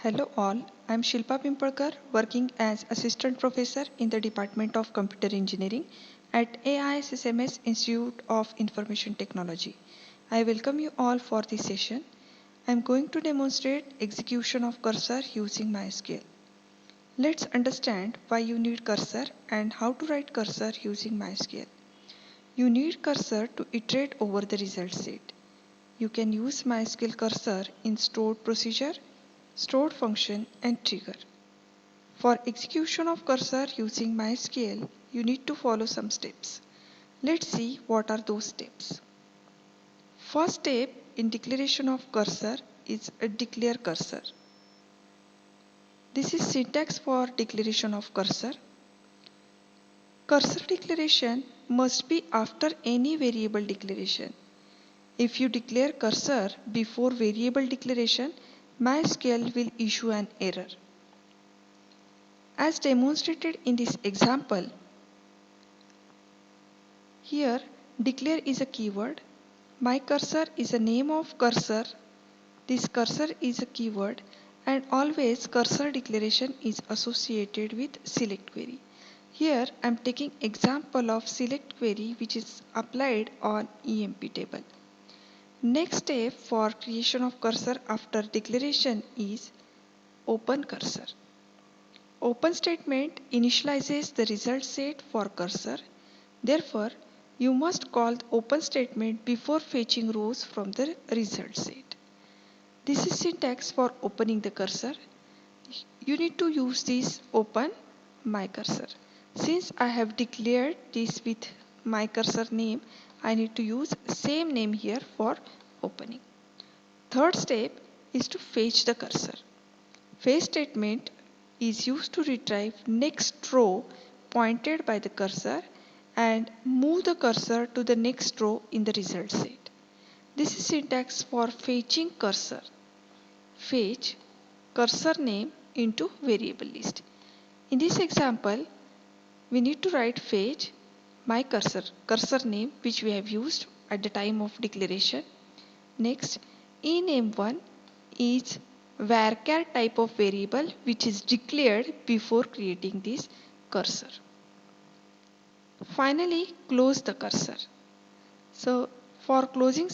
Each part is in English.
Hello all, I am Shilpa Pimpalkar, working as Assistant Professor in the Department of Computer Engineering at AISSMS Institute of Information Technology. I welcome you all for this session. I am going to demonstrate execution of cursor using MySQL. Let's understand why you need cursor and how to write cursor using MySQL. You need cursor to iterate over the result set. You can use MySQL cursor in stored procedure, stored function and trigger. For execution of cursor using MySQL, you need to follow some steps. Let's see what are those steps. First step in declaration of cursor is a declare cursor. This is syntax for declaration of cursor. Cursor declaration must be after any variable declaration. If you declare cursor before variable declaration, MySQL will issue an error. As demonstrated in this example, here declare is a keyword, my cursor is a name of cursor, this cursor is a keyword, and always cursor declaration is associated with select query. Here I am taking example of select query which is applied on EMP table. Next step for creation of cursor after declaration is open cursor. Open statement initializes the result set for cursor. Therefore, you must call the open statement before fetching rows from the result set. This is syntax for opening the cursor. You need to use this open my cursor. Since I have declared this with my cursor name, I need to use same name here for opening. Third step is to fetch the cursor. Fetch statement is used to retrieve next row pointed by the cursor and move the cursor to the next row in the result set. This is syntax for fetching cursor. Fetch cursor name into variable list. In this example, we need to write fetch my cursor name which we have used at the time of declaration. Next, ename1 is varchar type of variable which is declared before creating this cursor. Finally, close the cursor. So for closing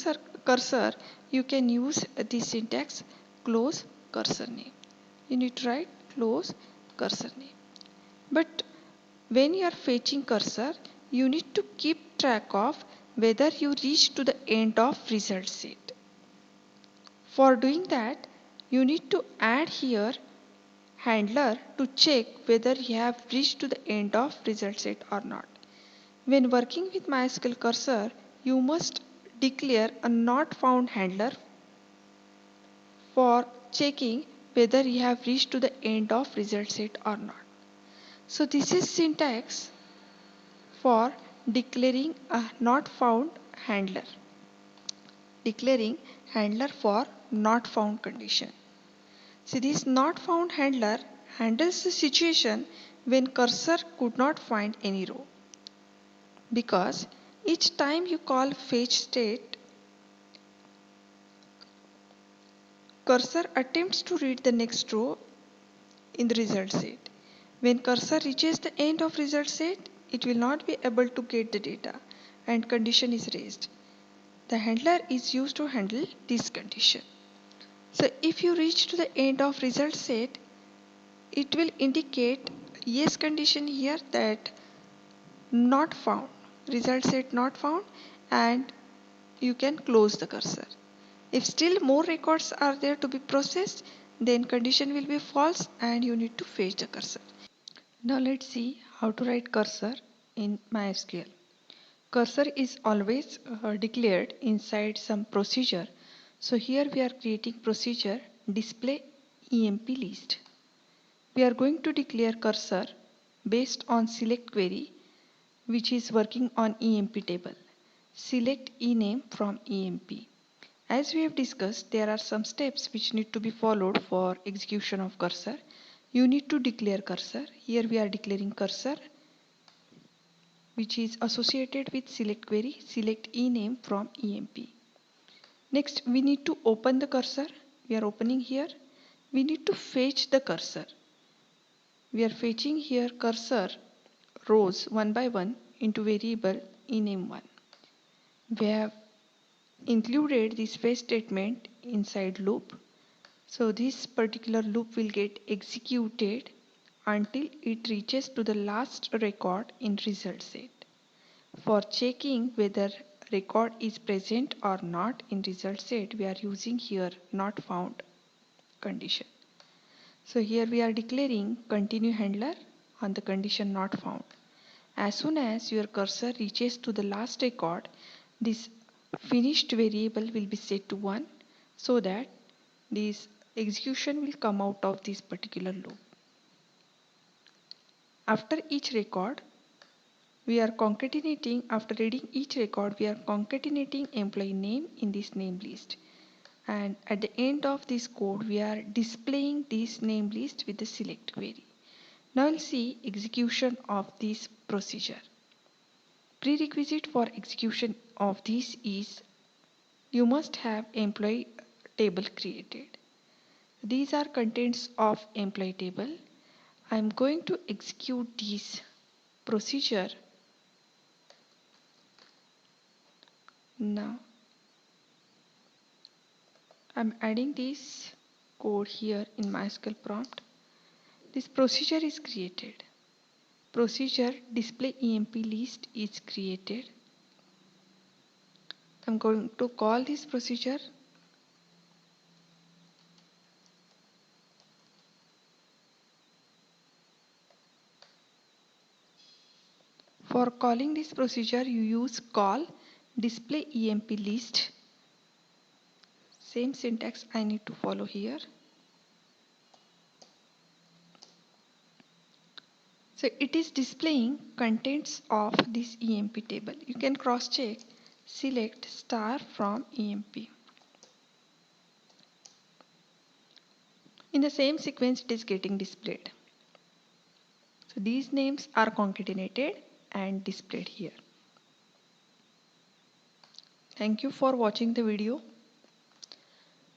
cursor, you can use this syntax close cursor name. You need to write close cursor name. But when you are fetching cursor, you need to keep track of whether you reach to the end of result set. For doing that, you need to add here handler to check whether you have reached to the end of result set or not. When working with MySQL cursor, you must declare a not found handler for checking whether you have reached to the end of result set or not. So this is syntax for declaring a not found handler. Declaring handler for not found condition. See, this not found handler handles the situation when cursor could not find any row. Because each time you call fetch state, cursor attempts to read the next row in the result set. When cursor reaches the end of result set, it will not be able to get the data and condition is raised. The handler is used to handle this condition. So if you reach to the end of result set, it will indicate yes condition here that not found, result set not found, and you can close the cursor. If still more records are there to be processed, then condition will be false and you need to fetch the cursor. Now let's see how to write cursor in MySQL. Cursor is always declared inside some procedure. So here we are creating procedure display EMP list. We are going to declare cursor based on select query which is working on EMP table. Select ename from EMP. As we have discussed, there are some steps which need to be followed for execution of cursor. You need to declare cursor. Here we are declaring cursor which is associated with select query, select ename from EMP. Next, we need to open the cursor. We are opening here. we need to fetch the cursor. We are fetching here cursor rows one by one into variable ename1. We have included this fetch statement inside loop. So this particular loop will get executed until it reaches to the last record in result set. For checking whether record is present or not in result set, we are using here not found condition. So here we are declaring continue handler on the condition not found. As soon as your cursor reaches to the last record, this finished variable will be set to 1 so that this execution will come out of this particular loop. After each record, we are concatenating, after reading each record, we are concatenating employee name in this name list. And at the end of this code, we are displaying this name list with the select query. Now we'll see execution of this procedure. Prerequisite for execution of this is you must have employee table created. These are contents of employee table. I am going to execute this procedure now. I'm adding this code here in MySQL prompt. This procedure is created. Procedure display emp list is created. I'm going to call this procedure. For calling this procedure, you use call display emp list. Same syntax I need to follow here. So it is displaying contents of this emp table. You can cross check, select star from emp. In the same sequence it is getting displayed. So these names are concatenated and displayed here. Thank you for watching the video.